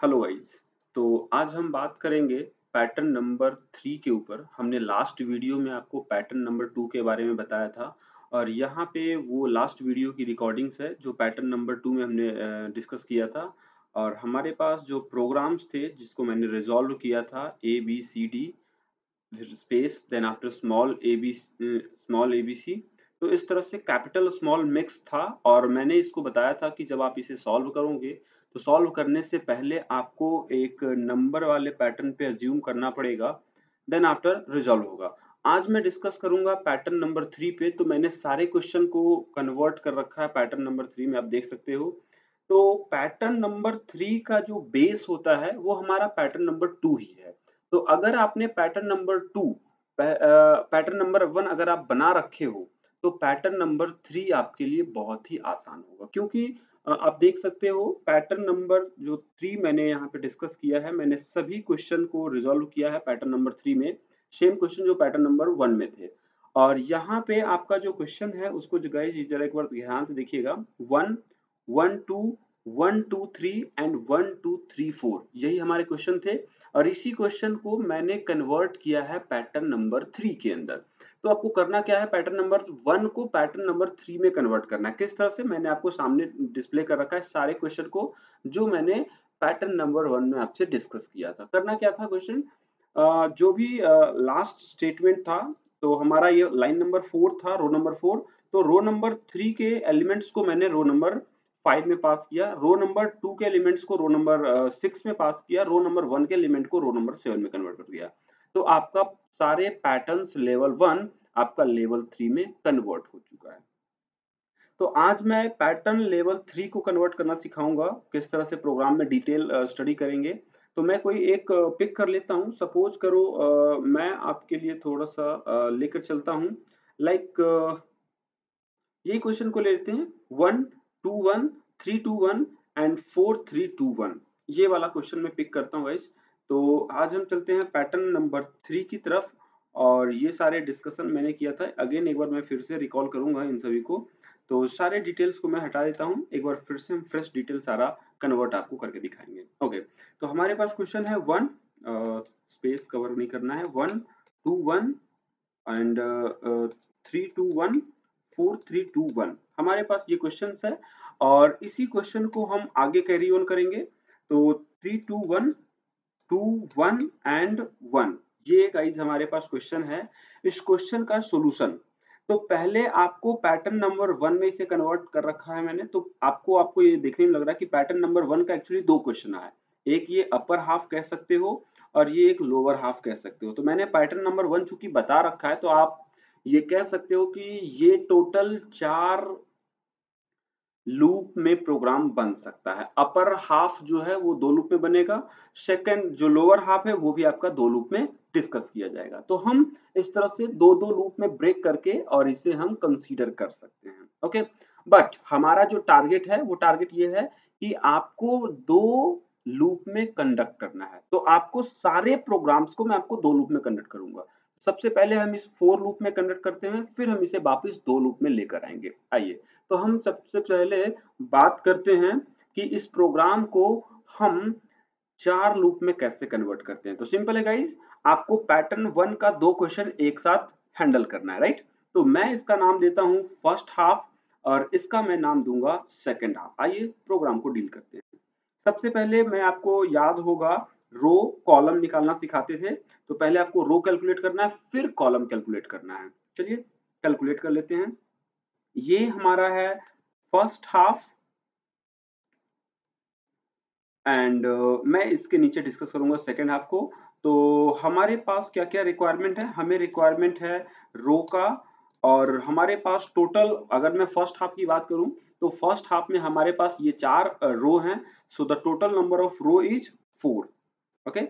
Hello guys. तो आज हम बात करेंगे पैटर्न नंबर 3 के ऊपर। हमने लास्ट वीडियो में आपको पैटर्न नंबर 2 के बारे में बताया था और यहाँ पे वो लास्ट वीडियो की रिकॉर्डिंग्स है जो पैटर्न नंबर 2 में हमने डिस्कस किया था। और हमारे पास जो प्रोग्राम्स थे जिसको मैंने रिजॉल्व किया था ABCD फिर space then after small ABC. तो इस तरह से कैपिटल स्मॉल मिक्स था और मैंने इसको बताया था कि जब आप इसे सॉल्व करोगे तो सॉल्व करने से पहले आपको एक नंबर वाले पैटर्न पे अज्यूम करना पड़ेगा, देन आफ्टर रिजॉल्व होगा। आज मैं डिस्कस करूंगा पैटर्न नंबर 3 पे। तो मैंने सारे क्वेश्चन को कन्वर्ट कर रखा है पैटर्न नंबर 3 में, आप देख सकते हो। तो पैटर्न नंबर 3 का जो बेस होता है वो हमारा पैटर्न नंबर 2 ही है। तो अगर आपने पैटर्न नंबर 2 पैटर्न नंबर 1 अगर आप बना रखे हो तो पैटर्न नंबर 3 आपके लिए बहुत ही आसान होगा, क्योंकि आप देख सकते हो पैटर्न नंबर जो 3 मैंने यहाँ पे डिस्कस किया है, मैंने सभी क्वेश्चन को रिजॉल्व किया है पैटर्न नंबर 3 में। सेम क्वेश्चन जो पैटर्न नंबर 1 में थे। और यहाँ पे आपका जो क्वेश्चन है उसको जो गाइस जरा एक बार ध्यान से देखिएगा। 1 1 2 1 2 3 एंड 1 2 3 4 यही हमारे क्वेश्चन थे। और इसी क्वेश्चन को मैंने कन्वर्ट किया है पैटर्न नंबर 3 के अंदर। तो आपको करना क्या है, पैटर्न नंबर 1 को पैटर्न नंबर 3 में कन्वर्ट करना है। किस तरह से, मैंने आपको सामने डिस्प्ले कर रखा है सारे क्वेश्चन को जो मैंने पैटर्न नंबर 1 में आपसे डिस्कस किया था। करना क्या था, क्वेश्चन जो भी लास्ट स्टेटमेंट था, तो हमारा ये लाइन नंबर 4 था, रो नंबर 4। तो रो नंबर 3 के एलिमेंट्स को मैंने रो नंबर 5 में पास किया, रो नंबर 2 के एलिमेंट्स को रो नंबर 6 में पास किया, रो नंबर 1 के एलिमेंट को रो नंबर 7 में कन्वर्ट कर दिया। तो आपका सारे पैटर्न्स लेवल 1 आपका लेवल 3 में कन्वर्ट हो चुका है। तो आज मैं पैटर्न लेवल 3 को कन्वर्ट करना सिखाऊंगा, किस तरह से प्रोग्राम में डिटेल स्टडी करेंगे। तो मैं कोई एक पिक कर लेता हूँ। सपोज करो मैं आपके लिए थोड़ा सा लेकर चलता हूँ। लाइक यही क्वेश्चन को लेते हैं, 1 2 1 3 2 1 एंड 4 3 2 1। ये वाला क्वेश्चन मैं पिक करता हूँ गाइस। तो आज हम चलते हैं पैटर्न नंबर 3 की तरफ। और ये सारे डिस्कशन मैंने किया था, अगेन एक बार मैं फिर से रिकॉल करूंगा इन सभी को। तो सारे डिटेल्स को मैं हटा देता हूँ, एक बार फिर से हम फ्रेश डिटेल सारा कन्वर्ट आपको करके दिखाएंगे। ओके, तो हमारे पास क्वेश्चन है 1, स्पेस कवर नहीं करना है, 1 2 1 एंड 3 2 1 4 3 2 1 हमारे पास ये क्वेश्चन है। और इसी क्वेश्चन को हम आगे कैरी ऑन करेंगे। तो 3 2 1 2 1 एंड 1 ये गाइज हमारे पास क्वेश्चन है। इस क्वेश्चन का सॉल्यूशन, तो पहले आपको पैटर्न नंबर 1 में इसे कन्वर्ट कर रखा है मैंने। तो आपको ये देखने में लग रहा है कि पैटर्न नंबर 1 का एक्चुअली दो क्वेश्चन है, एक ये अपर हाफ कह सकते हो और ये एक लोअर हाफ कह सकते हो। तो मैंने पैटर्न नंबर 1 चूंकि बता रखा है तो आप ये कह सकते हो कि ये टोटल 4 लूप में प्रोग्राम बन सकता है। अपर हाफ जो है वो 2 लूप में बनेगा, सेकंड जो लोअर हाफ है वो भी आपका 2 लूप में डिस्कस किया जाएगा। तो हम इस तरह से 2-2 लूप में ब्रेक करके और इसे हम कंसीडर कर सकते हैं। ओके, बट हमारा जो टारगेट है वो टारगेट ये है कि आपको 2 लूप में कंडक्ट करना है। तो आपको सारे प्रोग्राम्स को मैं आपको 2 लूप में कंडक्ट करूंगा। सबसे पहले हम इस 4 लूप में कंडक्ट करते हैं, फिर हम इसे वापस 2 लूप में लेकर आएंगे। आइए, तो हम सबसे पहले बात करते हैं कि इस प्रोग्राम को हम 4 लूप में कैसे कन्वर्ट करते हैं। तो सिंपल है गाइज, आपको पैटर्न 1 का 2 क्वेश्चन एक साथ हैंडल करना है, राइट। तो मैं इसका नाम देता हूं फर्स्ट हाफ और इसका मैं नाम दूंगा सेकंड हाफ। आइए प्रोग्राम को डील करते हैं। सबसे पहले मैं आपको याद होगा रो कॉलम निकालना सिखाते थे। तो पहले आपको रो कैलकुलेट करना है, फिर कॉलम कैलकुलेट करना है। चलिए कैलकुलेट कर लेते हैं। ये हमारा है फर्स्ट हाफ एंड मैं इसके नीचे डिस्कस करूंगा सेकेंड हाफ को। तो हमारे पास क्या क्या रिक्वायरमेंट है, हमें रिक्वायरमेंट है रो का। और हमारे पास टोटल, अगर मैं फर्स्ट हाफ की बात करूं तो फर्स्ट हाफ में हमारे पास ये 4 रो हैं। So the total number of row is 4। Okay,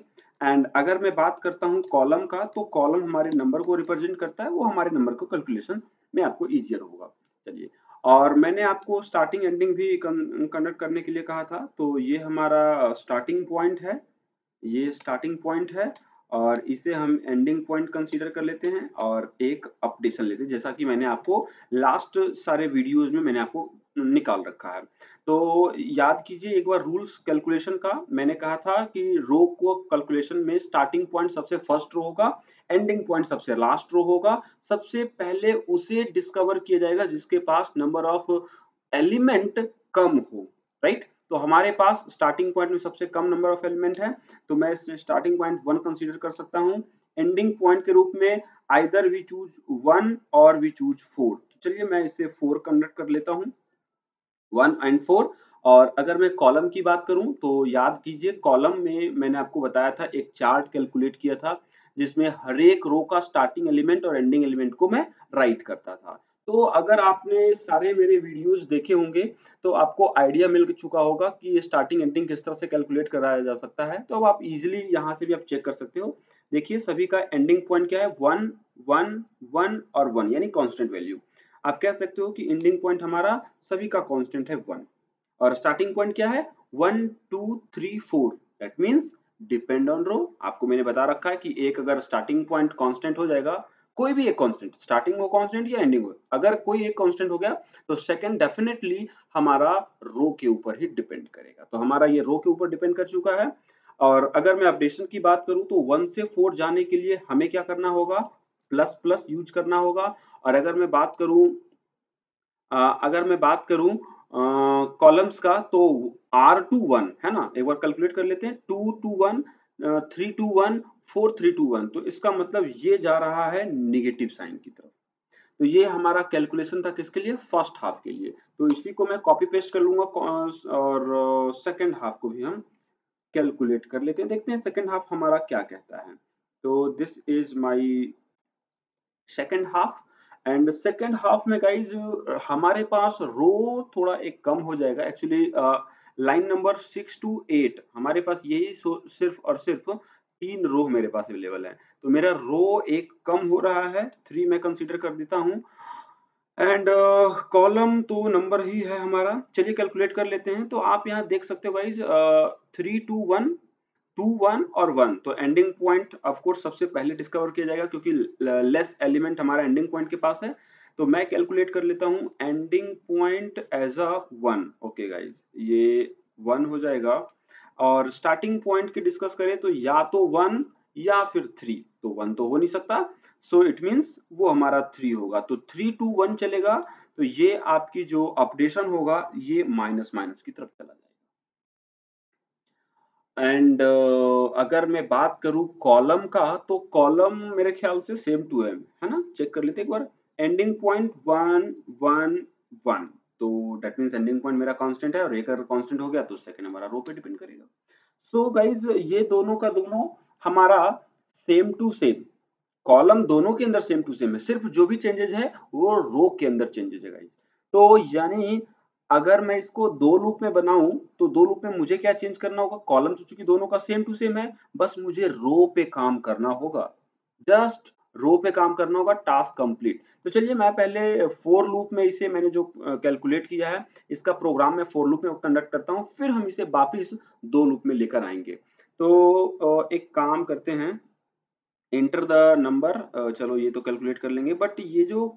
and अगर मैं बात करता हूं कॉलम का, तो कॉलम हमारे नंबर को रिप्रेजेंट करता है, वो हमारे नंबर को कैलकुलेशन में आपको इजियर होगा। चलिए, और मैंने आपको स्टार्टिंग एंडिंग भी कंडक्ट करने के लिए कहा था। तो ये हमारा स्टार्टिंग पॉइंट है, ये स्टार्टिंग पॉइंट है और इसे हम एंडिंग पॉइंट कंसीडर कर लेते हैं और एक अपडेशन लेते हैं, जैसा कि मैंने आपको लास्ट सारे वीडियोस में मैंने आपको निकाल रखा है। तो याद कीजिए एक बार रूल्स कैलकुलेशन का, मैंने कहा था कि रो को कैलकुलेशन में स्टार्टिंग पॉइंट सबसे फर्स्ट रो होगा, एंडिंग पॉइंट सबसे लास्ट रो होगा। सबसे पहले उसे डिस्कवर किया जाएगा जिसके पास नंबर ऑफ एलिमेंट कम हो, राइट? तो हमारे पास स्टार्टिंग पॉइंट में सबसे कम नंबर ऑफ एलिमेंट है, तो मैं इस स्टार्टिंग पॉइंट 1 कंसीडर कर सकता हूँ। एंडिंग पॉइंट के रूप में आइदर वी चूज 1 और वी चूज 4। चलिए मैं इसे 4 कन्वर्ट कर लेता हूँ, 1 एंड 4। और अगर मैं कॉलम की बात करूं तो याद कीजिए कॉलम में मैंने आपको बताया था, एक चार्ट कैलकुलेट किया था जिसमें हर एक रो का स्टार्टिंग एलिमेंट और एंडिंग एलिमेंट को मैं राइट करता था। तो अगर आपने सारे मेरे वीडियोस देखे होंगे तो आपको आइडिया मिल चुका होगा कि ये स्टार्टिंग एंडिंग किस तरह से कैलकुलेट कराया जा सकता है। तो अब आप इजीली यहाँ से भी आप चेक कर सकते हो। देखिए सभी का एंडिंग पॉइंट क्या है, 1 1 1 और 1 यानी कांस्टेंट वैल्यू। आप कह सकते हो कि एंडिंग पॉइंट हमारा सभी का कांस्टेंट है 1 और स्टार्टिंग पॉइंट क्या है 1 2 3 4। दैट मींस डिपेंड ऑन रो। आपको मैंने बता रखा है कि एक अगर स्टार्टिंग पॉइंट कांस्टेंट हो जाएगा, कोई भी एक कांस्टेंट, स्टार्टिंग हो कांस्टेंट या एंडिंग हो, अगर कोई एक कांस्टेंट हो गया तो सेकंड डेफिनेटली हमारा रो के ऊपर ही डिपेंड करेगा। तो हमारा ये रो के ऊपर डिपेंड कर चुका है। और अगर मैं अपडेशन की बात करूं तो 1 से 4 जाने के लिए हमें क्या करना होगा, प्लस प्लस यूज करना होगा। और अगर मैं बात करूं कॉलम्स का तो R21 है ना, एक बार कैलकुलेट कर लेते हैं, 2 2 1 3 2 1 4 3 2 1। तो इसका मतलब ये जा रहा है निगेटिव साइन की तरफ। तो ये हमारा कैलकुलेशन था किसके लिए, फर्स्ट हाफ के लिए। तो इसी को मैं कॉपी पेस्ट कर लूंगा और सेकंड हाफ को भी हम कैलकुलेट कर लेते हैं, देखते हैं सेकंड हाफ हमारा क्या कहता है। तो this is my second half. And second half में गाइज हमारे पास रो थोड़ा एक कम हो जाएगा एक्चुअली। लाइन नंबर 6 टू 8 हमारे पास यही सिर्फ और सिर्फ 3 रो मेरे पास अवेलेबल है। तो मेरा रो एक कम हो रहा है, 3 मैं कंसीडर कर देता हूँ। एंड कॉलम तो नंबर ही है हमारा। चलिए कैलकुलेट कर लेते हैं। तो आप यहाँ देख सकते हो गाइज 3 2 1 2 1 और 1। तो एंडिंग पॉइंट ऑफ कोर्स सबसे पहले डिस्कवर किया जाएगा क्योंकि लेस एलिमेंट हमारा एंडिंग पॉइंट के पास है। तो मैं कैलकुलेट कर लेता हूँ ending point as a 1। Okay guys, ये 1 हो जाएगा। और स्टार्टिंग पॉइंट की डिस्कस करें तो या तो 1 या फिर 3। तो 1 तो हो नहीं सकता, सो इट मींस वो हमारा 3 होगा। तो 3 2 1 चलेगा। तो ये आपकी जो अपडेशन होगा ये माइनस माइनस की तरफ चला जाएगा। एंड अगर मैं बात करूं कॉलम का तो कॉलम मेरे ख्याल से सेम टू है ना, चेक कर लेते हैं एक बार। Ending point 1 1 1। तो दैट मींस एंडिंग पॉइंट मेरा कांस्टेंट है और एक अगर कांस्टेंट हो गया तो सेकंड हमारा रो पे डिपेंड करेगा। सो गाइज ये दोनों का दोनों हमारा सेम टू सेम, कॉलम दोनों के अंदर सेम टू सेम है, सिर्फ जो भी चेंजेस है वो रो के अंदर चेंजेस है गाइस। तो यानी अगर मैं इसको दो लूप में बनाऊं तो दो लूप में मुझे क्या चेंज करना होगा, कॉलम तो चूंकि दोनों का सेम टू सेम है, बस मुझे रो पे काम करना होगा, जस्ट रो पे काम करना होगा, टास्क कंप्लीट। तो चलिए मैं पहले फोर लूप में इसे मैंने जो कैलकुलेट किया है इसका प्रोग्राम मैं फोर लूप में कंडक्ट करता हूँ, फिर हम इसे वापिस दो लूप में लेकर आएंगे। तो एक काम करते हैं, एंटर द नंबर। चलो ये तो कैलकुलेट कर लेंगे, बट ये जो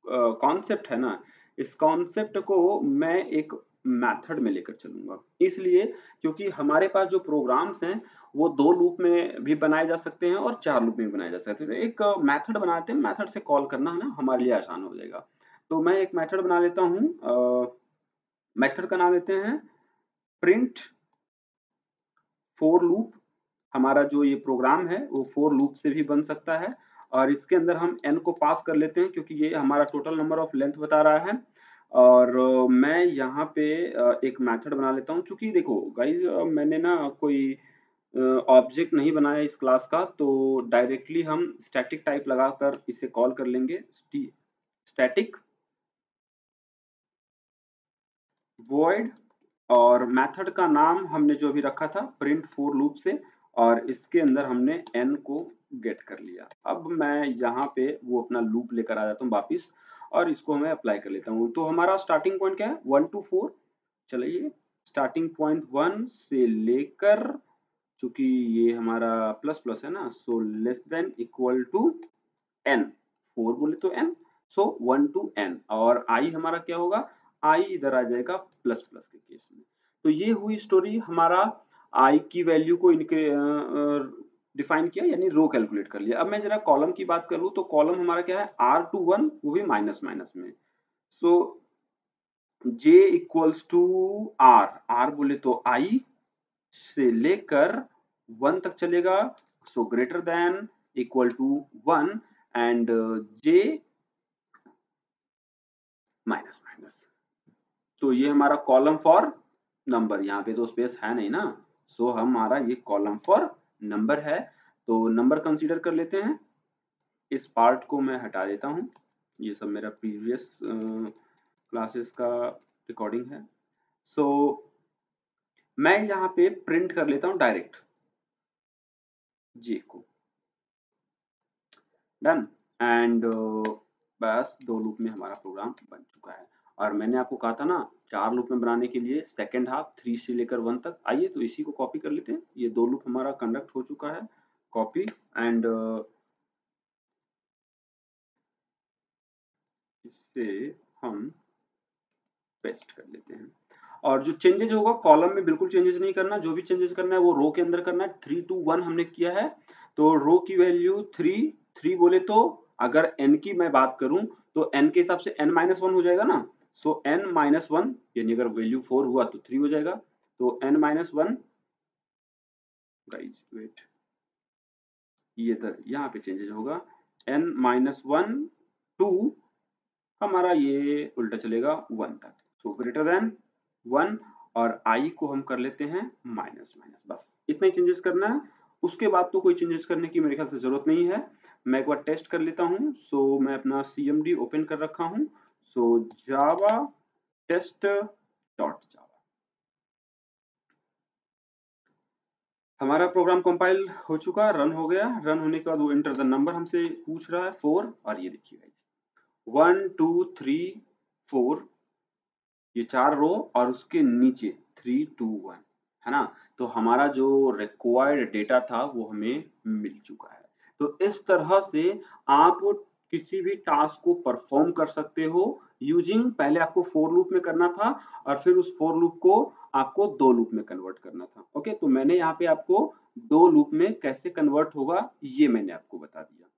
कॉन्सेप्ट है ना, इस कॉन्सेप्ट को मैं एक मेथड में लेकर चलूंगा, इसलिए क्योंकि हमारे पास जो प्रोग्राम्स हैं वो दो लूप में भी बनाए जा सकते हैं और चार लूप में भी बनाए जा सकते हैं। तो एक मेथड बनाते हैं, मेथड से कॉल करना है ना हमारे लिए आसान हो जाएगा। तो मैं एक मेथड बना लेता हूँ, मेथड का नाम लेते हैं प्रिंट फोर लूप। हमारा जो ये प्रोग्राम है वो फोर लूप से भी बन सकता है और इसके अंदर हम n को पास कर लेते हैं क्योंकि ये हमारा टोटल नंबर ऑफ लेंथ बता रहा है। और मैं यहाँ पे एक मेथड बना लेता हूँ। चूंकि देखो गाइज मैंने ना कोई ऑब्जेक्ट नहीं बनाया इस क्लास का, तो डायरेक्टली हम स्टैटिक टाइप लगाकर इसे कॉल कर लेंगे। स्टैटिक वॉइड और मेथड का नाम हमने जो भी रखा था प्रिंट फोर लूप से, और इसके अंदर हमने n को गेट कर लिया। अब मैं यहाँ पे वो अपना लूप लेकर आ जाता हूँ वापिस और इसको मैं अप्लाई कर लेता हूँ। तो हमारा स्टार्टिंग पॉइंट क्या है 1 to 4। चलिए स्टार्टिंग पॉइंट 1 से लेकर, चूंकि ये हमारा प्लस प्लस है ना, so less than equal to n, 4 बोले तो n, सो 1 to n। और i हमारा क्या होगा, आई इधर आ जाएगा प्लस प्लस के केस में। तो ये हुई स्टोरी, हमारा आई की वैल्यू को डिफाइन किया यानी रो कैलकुलेट कर लिया। अब मैं जरा कॉलम की बात करूं तो कॉलम हमारा क्या है, R21, वो भी माइनस माइनस में। So J equals to R बोले तो I से लेकर 1 तक चलेगा, so greater than equal to 1 and J minus minus. तो ये हमारा कॉलम फॉर नंबर, यहाँ पे तो स्पेस है नहीं ना, सो हमारा ये कॉलम फॉर नंबर है। तो नंबर कंसीडर कर लेते हैं। इस पार्ट को मैं हटा देता हूँ, ये सब मेरा प्रीवियस क्लासेस का रिकॉर्डिंग है। सो मैं यहाँ पे प्रिंट कर लेता हूँ डायरेक्ट J को, डन। एंड बस 2 लूप में हमारा प्रोग्राम बन चुका है। और मैंने आपको कहा था ना 4 लूप में बनाने के लिए सेकेंड हाफ 3 से लेकर 1 तक। आइए तो इसी को कॉपी कर लेते हैं। ये 2 लूप हमारा कंडक्ट हो चुका है, कॉपी एंड इससे हम पेस्ट कर लेते हैं। और जो चेंजेस होगा कॉलम में बिल्कुल चेंजेस नहीं करना, जो भी चेंजेस करना है वो रो के अंदर करना है। 3 to 1 हमने किया है, तो रो की वैल्यू 3 बोले तो अगर n की मैं बात करूं तो n के हिसाब से n-1 हो जाएगा ना। सो n-1 यानी अगर वैल्यू 4 हुआ तो 3 हो जाएगा। तो n-1 गाइस वेट, ये तो यहाँ पे चेंजेस होगा, n-1 टू हमारा ये उल्टा चलेगा 1 तक, सो ग्रेटर देन 1 और i को हम कर लेते हैं माइनस माइनस। बस इतना ही चेंजेस करना है, उसके बाद तो कोई चेंजेस करने की मेरे ख्याल से जरूरत नहीं है। मैं एक बार टेस्ट कर लेता हूँ। सो मैं अपना CMD ओपन कर रखा हूँ। सो जावा टेस्ट डॉट जावा, हमारा प्रोग्राम कंपाइल हो चुका, रन हो गया। रन होने के बाद वो एंटर द नंबर हमसे पूछ रहा है 4, और ये देखिए 1 2 3 4, ये 4 रो और उसके नीचे 3 2 1 है ना। तो हमारा जो रिक्वायर्ड डेटा था वो हमें मिल चुका है। तो इस तरह से आप किसी भी टास्क को परफॉर्म कर सकते हो यूजिंग, पहले आपको फोर लूप में करना था और फिर उस फोर लूप को आपको 2 लूप में कन्वर्ट करना था। ओके, तो मैंने यहाँ पे आपको 2 लूप में कैसे कन्वर्ट होगा ये मैंने आपको बता दिया।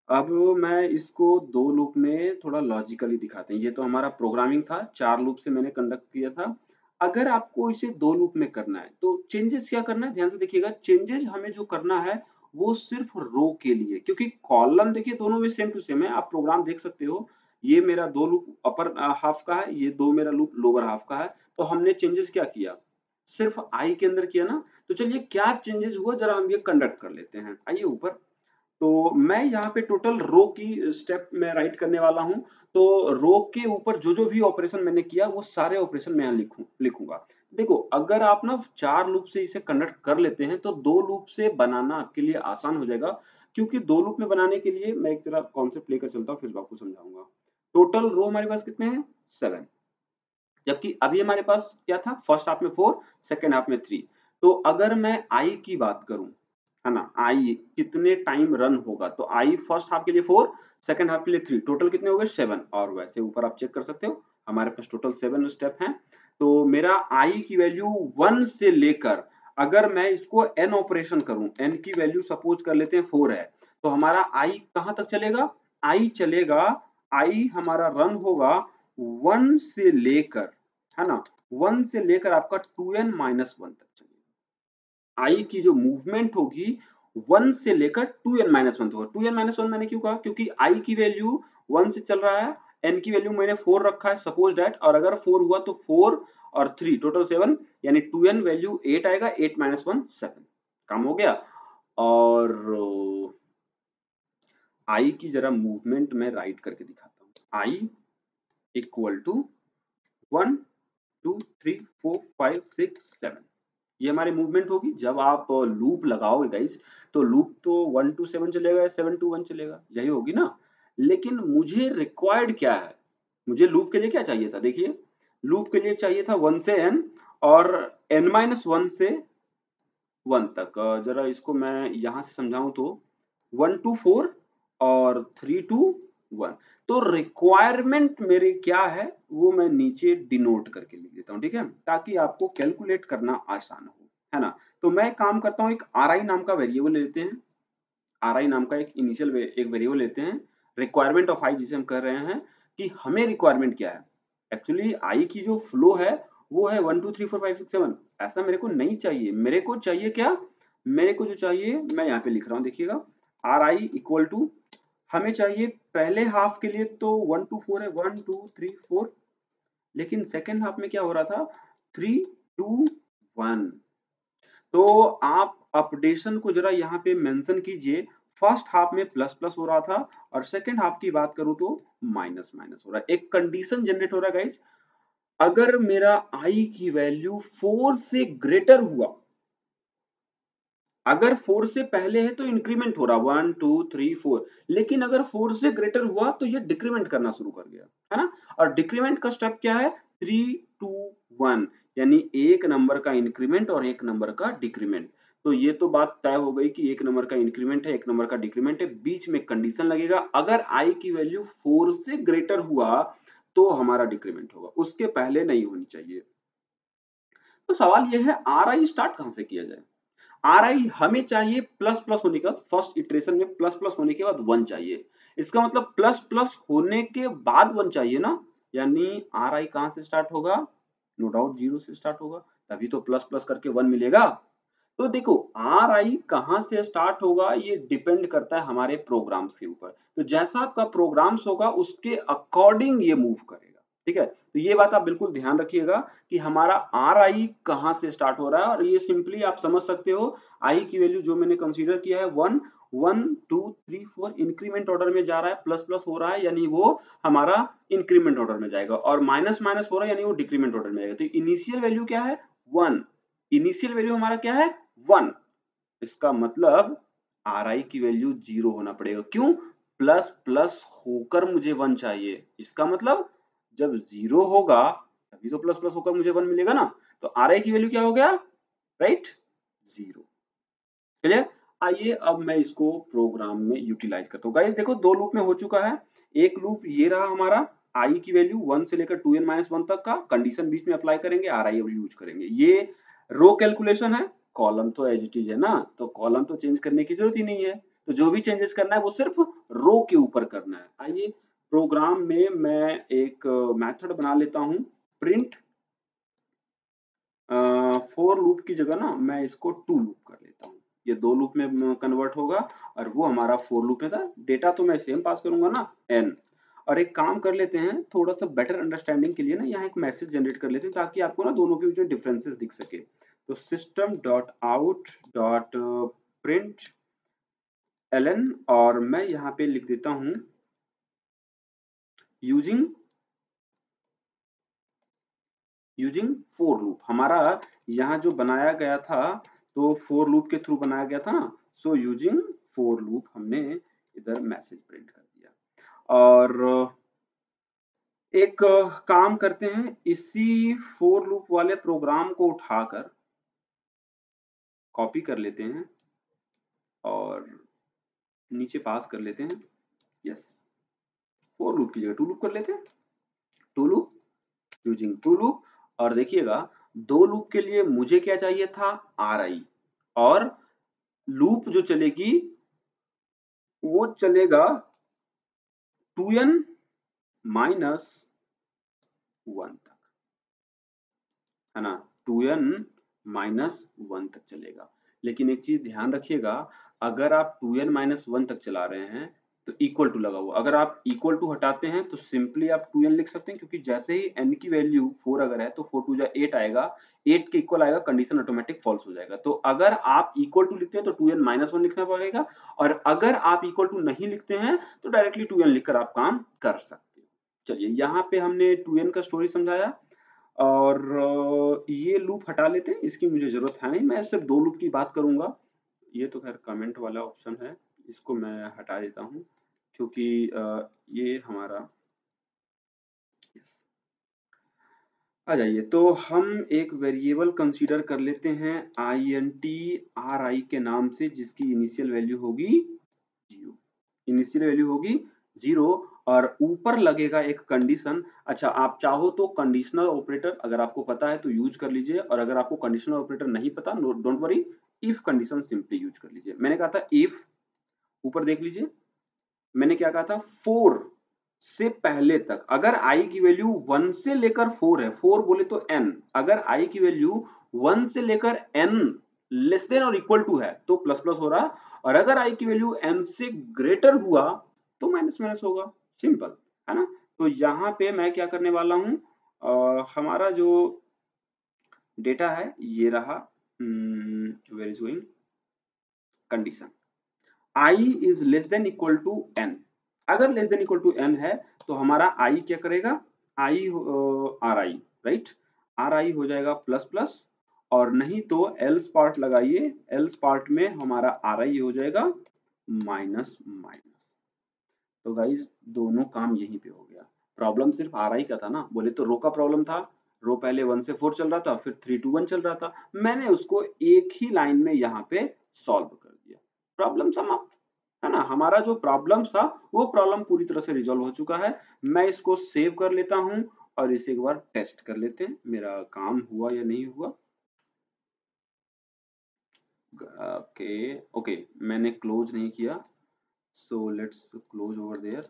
अब मैं इसको 2 लूप में थोड़ा लॉजिकली दिखाते हैं। ये तो हमारा प्रोग्रामिंग था, 4 लूप से मैंने कंडक्ट किया था। अगर आपको इसे 2 लूप में करना है तो चेंजेस क्या करना है, ध्यान से देखिएगा। चेंजेस हमें जो करना है वो सिर्फ रो के लिए, क्योंकि कॉलम देखिए दोनों में सेम टू सेम है, आप प्रोग्राम देख सकते हो। ये मेरा 2 लूप अपर हाफ का है, ये 2 मेरा लूप लोअर हाफ का है। तो हमने चेंजेस क्या किया, सिर्फ आई के अंदर किया ना। तो चलिए क्या चेंजेस हुआ जरा हम ये कंडक्ट कर लेते हैं। आइए ऊपर, तो मैं यहाँ पे टोटल रो की स्टेप में राइट करने वाला हूँ। तो रो के ऊपर जो जो भी ऑपरेशन मैंने किया वो सारे ऑपरेशन मैं यहाँ लिखूंगा। देखो अगर आप ना 4 लूप से इसे कंडक्ट कर लेते हैं तो 2 लूप से बनाना आपके लिए आसान हो जाएगा, क्योंकि 2 लूप में बनाने के लिए मैं एक जरा कॉन्सेप्ट लेकर चलता हूँ फिर आपको समझाऊंगा। टोटल रो हमारे पास कितने हैं, 7, जबकि अभी हमारे पास क्या था, फर्स्ट हाफ में 4, सेकेंड हाफ में 3। तो अगर मैं आई की बात करूं, है ना, आई कितने टाइम रन होगा, तो आई फर्स्ट हाफ के लिए 4, सेकेंड हाफ के लिए 3, टोटल कितने हो गए 7। और वैसे ऊपर आप चेक कर सकते हो हमारे पास टोटल 7 स्टेप हैं। तो मेरा आई की वैल्यू 1 से लेकर, अगर मैं इसको एन ऑपरेशन करूं, एन की वैल्यू सपोज कर लेते हैं 4 है, तो हमारा आई कहां तक चलेगा, आई चलेगा, आई हमारा रन होगा 1 से लेकर, है ना, 1 से लेकर आपका 2n-1 तक चलेगा। आई की जो मूवमेंट होगी 1 से लेकर 2n-1 तक होगा। 2n-1 मैंने क्यों कहा, क्योंकि आई की वैल्यू 1 से चल रहा है, n की वैल्यू मैंने 4 रखा है सपोज दैट, और अगर 4 हुआ तो 4 और 3 टोटल 7, यानी 2n वैल्यू 8 आएगा, 8-1 7, काम हो गया। और आई की जरा मूवमेंट में राइट करके दिखाता हूँ। आई इक्वल टू 1 2 3 4 5 6 7, ये हमारी मूवमेंट होगी। जब आप लूप लगाओगे गाइस, तो लूप तो 1 to 7 चलेगा, 7 to 1 चलेगा, यही होगी ना। लेकिन मुझे रिक्वायर्ड क्या है, मुझे लूप के लिए क्या चाहिए था, देखिए लूप के लिए चाहिए था 1 से n और n-1 से 1 तक। जरा इसको मैं यहां से समझाऊं तो 1 to 4 और 3 to 1। तो रिक्वायरमेंट मेरे क्या है वो मैं नीचे डिनोट करके लिख देता हूँ, ठीक है, ताकि आपको कैलकुलेट करना आसान हो, है ना। तो मैं काम करता हूँ, एक आर नाम का वेरिएबल लेते हैं, आर नाम का एक इनिशियल एक वेरिएबल लेते हैं, रिक्वायरमेंट ऑफ आई जिसे हम कर रहे हैं कि हमें रिक्वायरमेंट क्या है। एक्चुअली आई की जो फ्लो है वो है 1 2 3 4 5 6 7, ऐसा मेरे को नहीं चाहिए। मेरे को चाहिए क्या, मेरे को जो चाहिए मैं यहाँ पे लिख रहा हूँ, देखिएगा, आर आई इक्वल टू, हमें चाहिए पहले हाफ के लिए तो 1 2 4 है, 1 2 3 4, लेकिन सेकेंड हाफ में क्या हो रहा था, 3 2 1। तो आप अपडेशन को जरा यहाँ पे मेंशन कीजिए, फर्स्ट हाफ में प्लस प्लस हो रहा था और सेकेंड हाफ की बात करूं तो माइनस माइनस हो रहा है। एक कंडीशन जनरेट हो रहा है गाइस, अगर मेरा आई की वैल्यू 4 से ग्रेटर हुआ, अगर 4 से पहले है तो इंक्रीमेंट हो रहा 1 2 3 4, लेकिन अगर 4 से ग्रेटर हुआ तो ये डिक्रीमेंट करना शुरू कर गया, है ना। और डिक्रीमेंट का स्टेप क्या है, 3 2 1, यानी एक नंबर का इंक्रीमेंट और एक नंबर का डिक्रीमेंट। तो ये तो बात तय हो गई कि एक नंबर का इंक्रीमेंट है, एक नंबर का डिक्रीमेंट है, बीच में कंडीशन लगेगा, अगर आई की वैल्यू 4 से ग्रेटर हुआ तो हमारा डिक्रीमेंट होगा, उसके पहले नहीं होनी चाहिए। तो सवाल यह है आर आई स्टार्ट कहां से किया जाए। आर आई हमें चाहिए प्लस प्लस होने के बाद, फर्स्ट इटरेशन में प्लस प्लस होने के बाद 1 चाहिए, इसका मतलब प्लस प्लस होने के बाद 1 चाहिए ना, यानी आर आई कहां से स्टार्ट होगा, नो डाउट 0 से स्टार्ट होगा, तभी तो प्लस प्लस करके 1 मिलेगा। तो देखो आर आई कहां से स्टार्ट होगा ये डिपेंड करता है हमारे प्रोग्राम्स के ऊपर, तो जैसा आपका प्रोग्राम्स होगा उसके अकॉर्डिंग ये मूव करेगा, ठीक है। तो ये बात आप बिल्कुल ध्यान रखिएगा कि हमारा आर आई कहां से स्टार्ट हो रहा है, और ये सिंपली आप समझ सकते हो, आई की वैल्यू जो मैंने कंसीडर किया है 1 1 2 3 4 इंक्रीमेंट ऑर्डर में जा रहा है, प्लस प्लस हो रहा है यानी वो हमारा इंक्रीमेंट ऑर्डर में जाएगा, और माइनस माइनस हो रहा है यानी वो डिक्रीमेंट ऑर्डर में जाएगा। तो इनिशियल वैल्यू क्या है 1, इनिशियल वैल्यू हमारा क्या है 1, इसका मतलब आर आई की वैल्यू 0 होना पड़ेगा, क्यों, प्लस प्लस होकर मुझे 1 चाहिए, इसका मतलब जब 0 होगा तभी तो प्लस प्लस होकर मुझे 1 मिलेगा ना। तो आर आई की वैल्यू क्या हो गया, राइट, 0। क्लियर। आइए अब मैं इसको प्रोग्राम में यूटिलाइज करता हूँ। गाइस देखो दो लूप में हो चुका है, एक लूप ये रहा हमारा, आई की वैल्यू 1 से लेकर 2n-1 तक का कंडीशन बीच में अप्लाई करेंगे, आर आई यूज करेंगे, ये रो कैलकुलेशन है, कॉलम तो एज इट इज है ना, तो कॉलम तो चेंज करने की जरूरत ही नहीं है, तो जो भी चेंजेस करना है वो सिर्फ रो के ऊपर करना है। आइए प्रोग्राम में मैं एक मेथड बना लेता हूँ, प्रिंट फोर लूप की जगह ना मैं इसको टू लूप कर लेता हूँ, ये दो लूप में कन्वर्ट होगा और वो हमारा फोर लूप में था। डेटा तो मैं सेम पास करूंगा ना एन, और एक काम कर लेते हैं थोड़ा सा बेटर अंडरस्टैंडिंग के लिए ना, यहाँ एक मैसेज जनरेट कर लेते हैं ताकि आपको ना दोनों के बीच में डिफरेंसेस दिख सके। तो system dot out dot print ln, और मैं यहाँ पे लिख देता हूँ यूजिंग फोर लूप। हमारा यहाँ जो बनाया गया था तो फोर लूप के थ्रू बनाया गया था ना, सो यूजिंग फोर लूप हमने इधर मैसेज प्रिंट कर दिया। और एक काम करते हैं, इसी फोर लूप वाले प्रोग्राम को उठाकर कॉपी कर लेते हैं और नीचे पास कर लेते हैं, यस, फोर लूप की जगह टू लूप कर लेते हैं, to loop using to loop. और देखिएगा दो लूप के लिए मुझे क्या चाहिए था, आर आई, और लूप जो चलेगी वो चलेगा 2n माइनस 1 तक, है ना, 2n माइनस 1 तक चलेगा। लेकिन एक चीज ध्यान रखिएगा, अगर आप 2n माइनस 1 तक चला रहे हैं तो इक्वल टू लगा हुआ, अगर आप इक्वल टू हटाते हैं तो सिंपली आप 2n लिख सकते हैं, क्योंकि जैसे ही n की वैल्यू 4 अगर है तो 4 2 जा 8 आएगा, 8 के इक्वल आएगा, कंडीशन ऑटोमेटिक फॉल्स हो जाएगा। तो अगर आप इक्वल टू लिखते हैं तो 2n माइनस 1 लिखना पड़ेगा, और अगर आप इक्वल टू नहीं लिखते हैं तो डायरेक्टली 2n लिखकर आप काम कर सकते हैं। चलिए यहाँ पे हमने 2n का स्टोरी समझाया, और ये लूप हटा लेते हैं, इसकी मुझे जरूरत है नहीं, मैं सिर्फ दो लूप की बात करूंगा। ये तो खैर कमेंट वाला ऑप्शन है, इसको मैं हटा देता हूँ, क्योंकि ये हमारा, आ जाइए तो हम एक वेरिएबल कंसीडर कर लेते हैं int ri के नाम से, जिसकी इनिशियल वैल्यू होगी 0, इनिशियल वैल्यू होगी 0 और ऊपर लगेगा एक कंडीशन। अच्छा, आप चाहो तो कंडीशनल ऑपरेटर अगर आपको पता है तो यूज कर लीजिए, और अगर आपको कंडीशनल ऑपरेटर नहीं पता, don't worry, if condition simply use कर लीजिए। मैंने कहा था इफ, ऊपर देख लीजिए, मैंने क्या कहा था, 4 से पहले तक अगर i की वैल्यू 1 से लेकर 4 है, 4 बोले तो n, अगर i की वैल्यू 1 से लेकर n लेस देन और इक्वल टू है तो प्लस प्लस हो रहा, और अगर i की वैल्यू n से ग्रेटर हुआ तो माइनस माइनस होगा, सिंपल है ना। तो यहाँ पे मैं क्या करने वाला हूँ, हमारा जो डेटा है ये रहा, where is going condition i is less than equal to n। अगर less than equal to n है तो हमारा i क्या करेगा, i ri, राइट, ri हो जाएगा प्लस प्लस, और नहीं तो एल्स पार्ट लगाइए, एल्स पार्ट में हमारा ri हो जाएगा माइनस माइनस। तो गाइज दोनों काम यहीं पे हो गया। प्रॉब्लम सिर्फ ri का था ना, बोले तो रो का प्रॉब्लम था, रो पहले 1 से 4 चल रहा था, फिर 3 to 1 चल रहा था, मैंने उसको एक ही लाइन में यहाँ पे सॉल्व कर दिया, प्रॉब्लम समाप्त, है ना। हमारा जो प्रॉब्लम था वो प्रॉब्लम पूरी तरह से रिजॉल्व हो चुका है। मैं इसको सेव कर लेता हूँ और इसे एक बार टेस्ट कर लेते हैं मेरा काम हुआ या नहीं हुआ। ओके ओके, मैंने क्लोज नहीं किया, so let's close over there,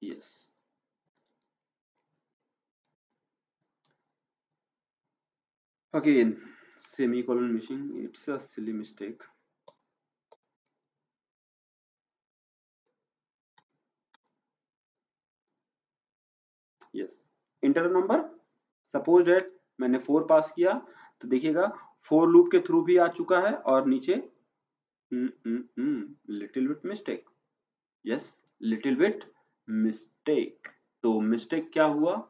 yes. Again, semicolon missing. It's a silly mistake. Yes. Enter number, suppose that मैंने 4 पास किया, तो देखिएगा फोर लूप के थ्रू भी आ चुका है, और नीचे little bit mistake, yes, little bit mistake. तो मिस्टेक क्या हुआ,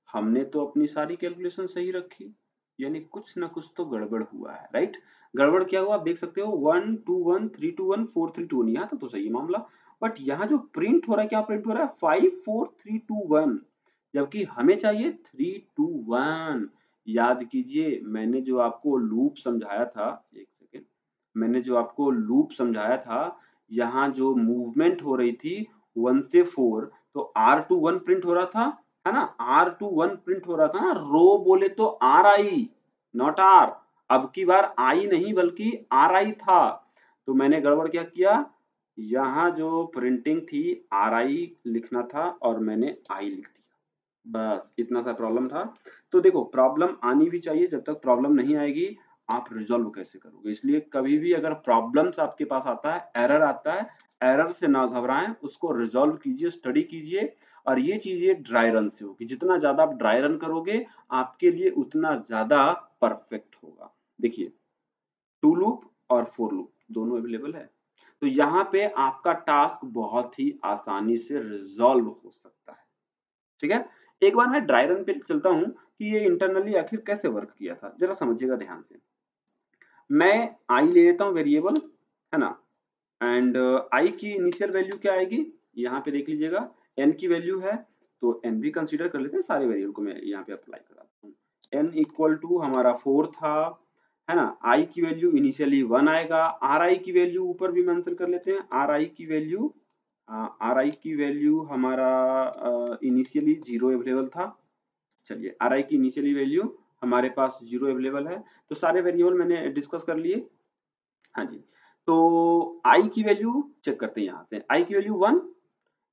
हमने तो अपनी सारी कैलकुलेशन सही रखी, यानी कुछ ना कुछ तो गड़बड़ हुआ है, राइट। गड़बड़ क्या हुआ आप देख सकते हो, 1 2 1 3 2 1 4 3 2 1, यहाँ तक तो सही है मामला, बट यहाँ जो प्रिंट हो रहा है, क्या प्रिंट हो रहा है, 5 4 3 2 1, जबकि हमें चाहिए 3 2 1। याद कीजिए मैंने जो आपको लूप समझाया था, एक सेकेंड, मैंने जो आपको लूप समझाया था, यहाँ जो मूवमेंट हो रही थी 1 से 4, तो R to 1 प्रिंट हो रहा था, है ना, R to 1 प्रिंट हो रहा था ना, रो बोले तो RI नॉट R, अब की बार I नहीं बल्कि RI था, तो मैंने गड़बड़ क्या किया, यहाँ जो प्रिंटिंग थी RI लिखना था और मैंने I लिख दिया, बस इतना सा प्रॉब्लम था। तो देखो प्रॉब्लम आनी भी चाहिए, जब तक प्रॉब्लम नहीं आएगी आप रिजॉल्व कैसे करोगे, इसलिए कभी भी अगर प्रॉब्लम्स आपके पास आता है, एरर आता है, एरर से ना घबराएं, उसको रिजॉल्व कीजिए, स्टडी कीजिए, और ये चीजें ड्राई रन से होगी, जितना ज्यादा आप ड्राई रन करोगे आपके लिए उतना ज्यादा परफेक्ट होगा। देखिए टू लूप और फोर लूप दोनों अवेलेबल है, तो यहाँ पे आपका टास्क बहुत ही आसानी से रिजॉल्व हो सकता है, ठीक है। एक बार मैं ड्राई रन पे चलता हूँ कि ये इंटरनली आखिर कैसे वर्क किया था, जरा समझिएगा ध्यान से। मैं आई ले लेता हूँ वेरिएबल, है ना, एंड आई की इनिशियल वैल्यू क्या आएगी, यहाँ पे देख लीजिएगा, एन की वैल्यू है, तो एन भी कंसीडर कर लेते हैं, सारे वेरिएबल को मैं यहाँ पे अप्लाई कराता हूँ। एन इक्वल टू हमारा 4 था, है ना, आई की वैल्यू इनिशियली 1 आएगा, आर आई की वैल्यू ऊपर भी मेंशन कर लेते हैं, आर आई की वैल्यू, आर आई की वैल्यू हमारा इनिशियली 0 अवेलेबल था, चलिए आर आई की इनिशियली वैल्यू हमारे पास 0 अवेलेबल है, तो सारे वेरिएबल मैंने डिस्कस कर लिए, हाँ जी। तो आई की वैल्यू चेक करते हैं, यहाँ से आई की value 1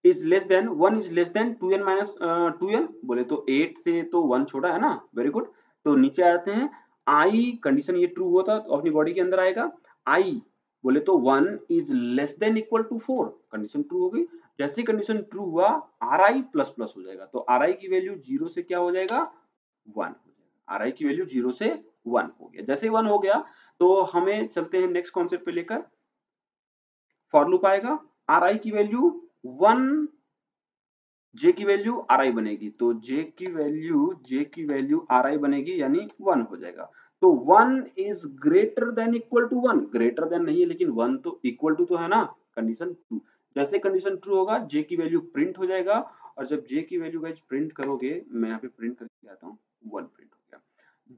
is less then 1 is less then 2n minus 2n, बोले तो 8 से तो 1 छोटा है ना, वेरी गुड। तो नीचे आते हैं, आई कंडीशन ये ट्रू होता तो अपनी बॉडी के अंदर आएगा, आई बोले तो 1 is less than equal to 4, condition true हो गई, जैसे कंडीशन ट्रू हुआ आर आई प्लस प्लस हो जाएगा, तो आर आई की वैल्यू 0 से क्या हो जाएगा, 1 हो जाएगा, आर आई की वैल्यू 0 से 1 हो गया, जैसे 1 हो गया तो हमें चलते हैं नेक्स्ट कॉन्सेप्ट पे लेकर, फॉर लूप आएगा, आर आई की वैल्यू 1, जे की वैल्यू आर आई बनेगी, तो जे की वैल्यू आर आई बनेगी यानी 1 हो जाएगा, तो 1 is greater than equal to 1, greater than नहीं है लेकिन 1 तो इक्वल टू तो है ना, कंडीशन ट्रू, जैसे कंडीशन ट्रू होगा जे की वैल्यू प्रिंट हो जाएगा, और जब जे की वैल्यू गाइस प्रिंट करोगे, मैं यहाँ पे प्रिंट करके आता हूँ, 1 प्रिंट हो गया,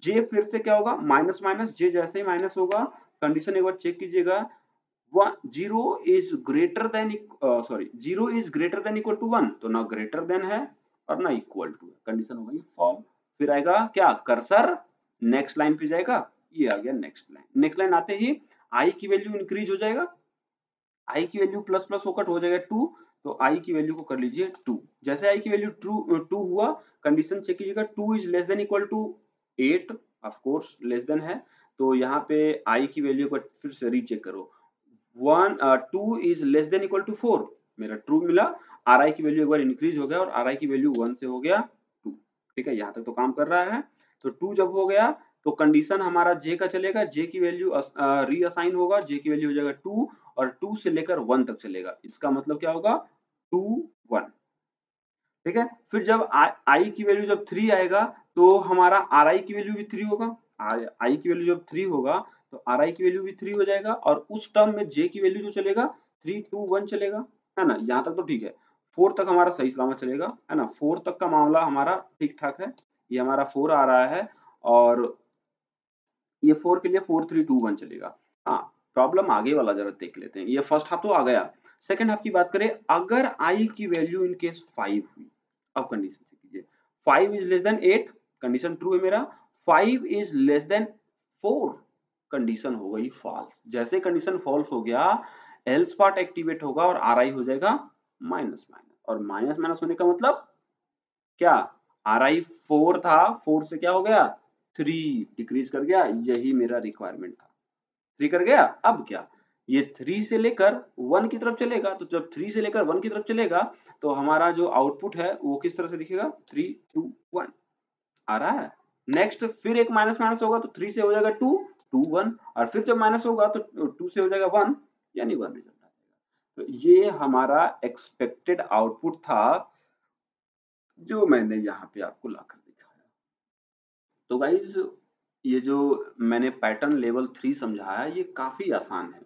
जे फिर से क्या होगा, माइनस माइनस, जे जैसे ही माइनस होगा, कंडीशन एक बार चेक कीजिएगा, 0 is greater than sorry 0 is greater than equal to 1, तो ना ग्रेटर देन है और ना इक्वल टू है, कंडीशन हो गई फॉल्स। फिर आएगा क्या, कर्सर नेक्स्ट लाइन पे जाएगा, ये आ गया नेक्स्ट लाइन। नेक्स्ट लाइन आते ही आई की वैल्यू इंक्रीज हो जाएगा, आई की वैल्यू प्लस प्लस होकर हो जाएगा 2, तो आई की वैल्यू को कर लीजिए 2। जैसे आई की वैल्यू 2 हुआ, कंडीशन चेक कीजिएगा 2 is less than equal to 8, of course less than है, तो यहाँ पे आई की वैल्यू को फिर से रीचेक करो, 2 is less than equal to 4, मेरा ट्रू मिला। आर आई की वैल्यू एक बार इंक्रीज हो गया और आर आई की वैल्यू 1 से हो गया 2, ठीक है, यहाँ तक तो काम कर रहा है। तो 2 जब हो गया तो कंडीशन हमारा जे का चलेगा, जे की वैल्यू रीअसाइन होगा, जे की वैल्यू हो जाएगा 2 और 2 से लेकर 1 तक चलेगा, इसका मतलब क्या होगा 2 1, ठीक है। फिर जब आई की वैल्यू जब 3 आएगा तो हमारा आर आई की वैल्यू भी 3 होगा, आई की वैल्यू जब 3 होगा तो आर आई की वैल्यू भी 3 हो जाएगा, और उस टर्म में जे की वैल्यू जो चलेगा 3 2 1 चलेगा, है ना, यहाँ तक तो ठीक है। 4 तक हमारा सही सलामत चलेगा, है ना, 4 तक का मामला हमारा ठीक ठाक है, ये हमारा 4 आ रहा है, और ये 4 के लिए 4 3 2 1 चलेगा। हाँ, प्रॉब्लम आगे वाला जरा देख लेते हैं, ये फर्स्ट हाफ तो आ गया। सेकंड हाफ की बात करें, अगर आई की वैल्यू इन केस 5 हुई, अब कंडीशन से कीजिए 5 is less then 8, condition true है मेरा, 5 इज लेस देन 4, कंडीशन हो गई फॉल्स। जैसे कंडीशन फॉल्स हो गया, एल्स पार्ट एक्टिवेट होगा और आर आई हो जाएगा माइनस माइनस, और माइनस माइनस होने का मतलब क्या, आर आई 4 था, 4 से क्या हो गया 3 डिक्रीज कर गया, यही मेरा रिक्वायरमेंट था, 3 कर गया। अब क्या, ये 3 से लेकर 1 की तरफ चलेगा, तो जब 3 से लेकर 1 की तरफ चलेगा तो हमारा जो आउटपुट है वो किस तरह से दिखेगा, 3 2 1 आ रहा है। नेक्स्ट फिर एक माइनस माइनस होगा तो 3 से हो जाएगा 2 2 1, और फिर जब माइनस होगा तो 2 से हो जाएगा 1, यानी 1 रिजल्ट आ जाएगा। तो ये हमारा एक्सपेक्टेड आउटपुट था जो मैंने यहाँ पे आपको लाकर दिखाया। तो गाइज ये जो मैंने पैटर्न लेवल 3 समझाया ये काफी आसान है,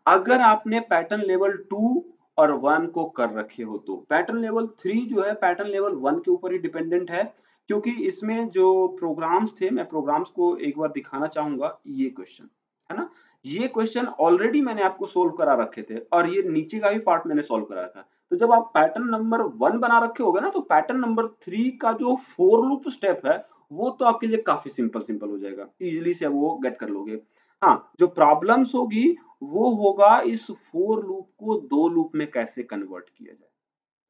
अगर आपने पैटर्न लेवल 2 और 1 को कर रखे हो तो। पैटर्न लेवल 3 जो है पैटर्न लेवल 1 के ऊपर ही डिपेंडेंट है, क्योंकि इसमें जो प्रोग्राम्स थे, मैं प्रोग्राम्स को एक बार दिखाना चाहूंगा, ये क्वेश्चन है ना, ये क्वेश्चन ऑलरेडी मैंने आपको सोल्व करा रखे थे, और ये नीचे का भी पार्ट मैंने सोल्व करा रखा है। तो जब आप पैटर्न नंबर 1 बना रखे होगे ना, तो पैटर्न नंबर 3 का जो फोर लूप स्टेप है वो तो आपके लिए काफी सिंपल सिंपल हो जाएगा, इजीली से वो गेट कर लोगे। हाँ, जो प्रॉब्लम्स होगी वो होगा इस फोर लूप को दो लूप में कैसे कन्वर्ट किया जाए।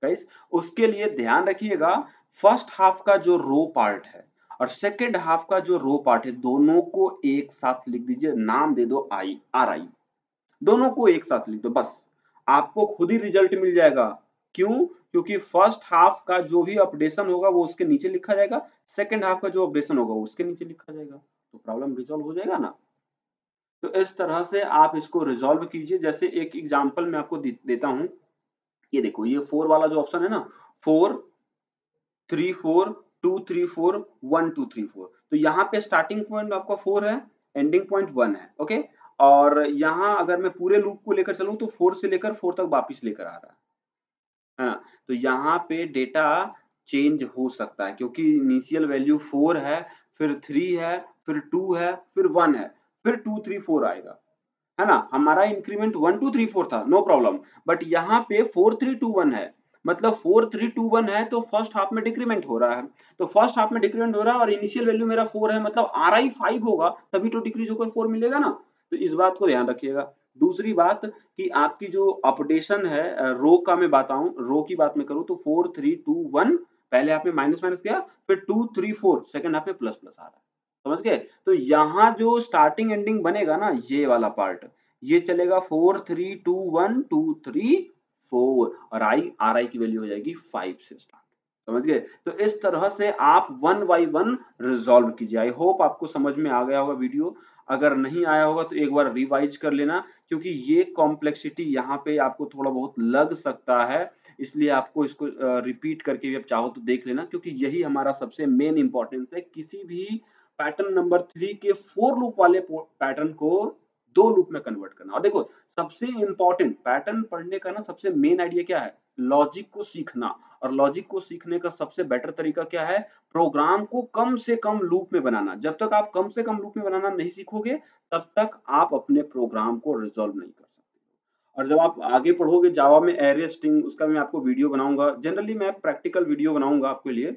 गाइस उसके लिए ध्यान रखिएगा, फर्स्ट हाफ का जो रो पार्ट है और सेकेंड हाफ का जो रो पार्ट है, दोनों को एक साथ लिख दीजिए, नाम दे दो आई आर आई, दोनों को एक साथ लिख दो, बस आपको खुद ही रिजल्ट मिल जाएगा। क्यों, क्योंकि फर्स्ट हाफ का जो भी अपडेशन होगा वो उसके नीचे लिखा जाएगा, सेकंड हाफ का जो अपडेशन होगा उसके नीचे लिखा जाएगा, तो प्रॉब्लम रिजॉल्व हो जाएगा ना। तो इस तरह से आप इसको रिजॉल्व कीजिए। जैसे एक एग्जांपल मैं आपको देता हूं, ये देखो, ये 4 वाला जो ऑप्शन है ना, 4 3 4 2 3 4 1 2 3 4, तो यहाँ पे स्टार्टिंग पॉइंट आपका 4 है, एंडिंग पॉइंट 1 है, ओके। और यहाँ अगर मैं पूरे लूप को लेकर चलूं तो 4 से लेकर 4 तक वापिस लेकर आ रहा है ना, तो यहाँ पे डेटा चेंज हो सकता है, क्योंकि इनिशियल वैल्यू 4 है, फिर 3 है, फिर 2 है, फिर 1 है, फिर 2 3 4 आएगा, है ना। हमारा इंक्रीमेंट 1 2 3 4 था, नो प्रॉब्लम, बट यहाँ पे 4 3 2 1 है, मतलब 4 3 2 1 है, तो फर्स्ट हाफ में डिक्रीमेंट हो रहा है, तो फर्स्ट हाफ में डिक्रीमेंट हो रहा है और इनिशियल वैल्यू मेरा 4 है, मतलब आर आई 5 होगा, तभी तो डिक्रीज होकर 4 मिलेगा ना, तो इस बात को ध्यान रखिएगा। दूसरी बात कि आपकी जो अपडेशन है, रो का मैं बताऊं, रो की बात मैं करूं तो 4 3 2 1, पहले हाफ में माइनस माइनस किया, फिर 2 3 4, सेकंड हाफ में प्लस प्लस आ रहा है, समझ गए। तो यहाँ जो स्टार्टिंग एंडिंग बनेगा ना, ये वाला पार्ट, ये चलेगा 4 3 2 1 2 3 4, और आई आर आई की वैल्यू हो जाएगी 5 से स्टार्ट, समझ गए। तो इस तरह से आप 1 बाई 1 रिजॉल्व कीजिए। आई होप आपको समझ में आ गया होगा वीडियो, अगर नहीं आया होगा तो एक बार रिवाइज कर लेना, क्योंकि ये कॉम्प्लेक्सिटी यहाँ पे आपको थोड़ा बहुत लग सकता है, इसलिए आपको इसको रिपीट करके भी आप चाहो तो देख लेना, क्योंकि यही हमारा सबसे मेन इंपॉर्टेंस है, किसी भी पैटर्न नंबर 3 के फोर लूप वाले पैटर्न को दो लूप में कन्वर्ट करना। और देखो, सबसे इंपॉर्टेंट पैटर्न पढ़ने का ना सबसे मेन आइडिया क्या है, लॉजिक को सीखना, और लॉजिक को सीखने का सबसे बेटर तरीका क्या है, प्रोग्राम को कम से कम लूप में बनाना। जब तक आप कम से कम लूप में बनाना नहीं सीखोगे, तब तक आप अपने प्रोग्राम को रिजॉल्व नहीं कर सकते। और जब आप आगे पढ़ोगे जावा में एरे स्ट्रिंग, उसका मैं आपको वीडियो बनाऊँगा। जनरली मैं प्रैक्टिकल वीडियो बनाऊँगा आपके लिए,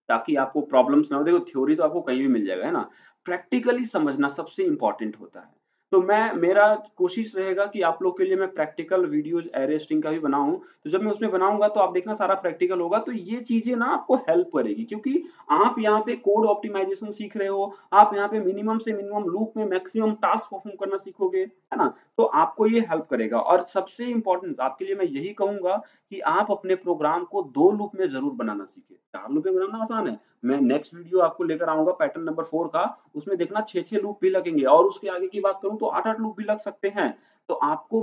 ताकि आपको प्रॉब्लम्स ना हो। देखो थ्योरी तो आपको कहीं भी मिल जाएगा, है ना? प्रैक्टिकली समझना सबसे इम्पोर्टेंट होता है। तो मेरा कोशिश रहेगा कि आप लोग के लिए मैं प्रैक्टिकल वीडियोज़ एरे स्ट्रिंग का भी बनाऊँ। तो जब मैं उसमें बनाऊँगा तो आप देखना सारा प्रैक्टिकल होगा, तो ये चीज़ें ना आपको हेल्प करेगी, क्योंकि आप यहाँ पे कोड ऑप्टिमाइज़ेशन सीख रहे हो, आप यहाँ पे मिनिमम से मिनिमम लूप में मैक्सिमम टास्क परफॉर्म करना सीखोगे, है ना? तो आपको ये हेल्प करेगा। और सबसे इम्पोर्टेंट आपके लिए मैं यही कहूँगा कि आप अपने प्रोग्राम को 2 लूप में ज़रूर बनाना सीखें। 4 लूप में बनाना आसान है। मैं नेक्स्ट वीडियो आपको लेकर आऊँगा पैटर्न नंबर 4 का, उसमें देखना 6-6 लूप भी लगेंगे, और उसके आगे की बात करूँ तो 8-8 लूप भी लग सकते हैं। तो आपको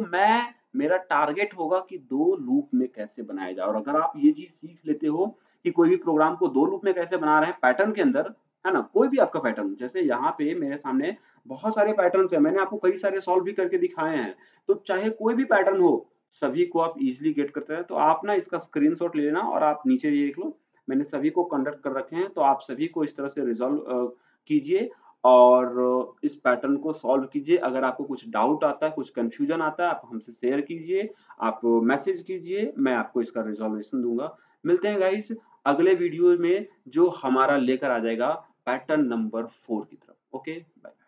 मेरा टारगेट होगा कि 2 लूप में कैसे बनाया जाए, और अगर आप ये चीज़ सीख लेते हो कि कोई भी प्रोग्राम को 2 लूप में कैसे बना रहे हैं पैटर्न के अंदर, है ना? कोई भी आपका पैटर्न, जैसे यहाँ पे मेरे सामने बहुत सारे पैटर्न्स हैं, मैंने आपको कई सारे सॉल्व भी करके दिखाए हैं। तो चाहे कोई भी पैटर्न हो, सभी को आप ईज़िली गेट करते हैं। तो आप ना इसका स्क्रीनशॉट ले लेना और आप नीचे ये लिख लो, मैंने सभी को कंडक्ट कर रखे हैं, तो आप सभी को इस तरह से रिज़ॉल्व कीजिए और इस पैटर्न को सॉल्व कीजिए। अगर आपको कुछ डाउट आता है, कुछ कन्फ्यूज़न आता है, आप हमसे शेयर कीजिए, आप मैसेज कीजिए, मैं आपको इसका रिज़ॉल्यूशन दूँगा। मिलते हैं गाइस अगले वीडियो में, जो हमारा लेकर आ जाएगा पैटर्न नंबर 4 की तरफ। Okay, bye.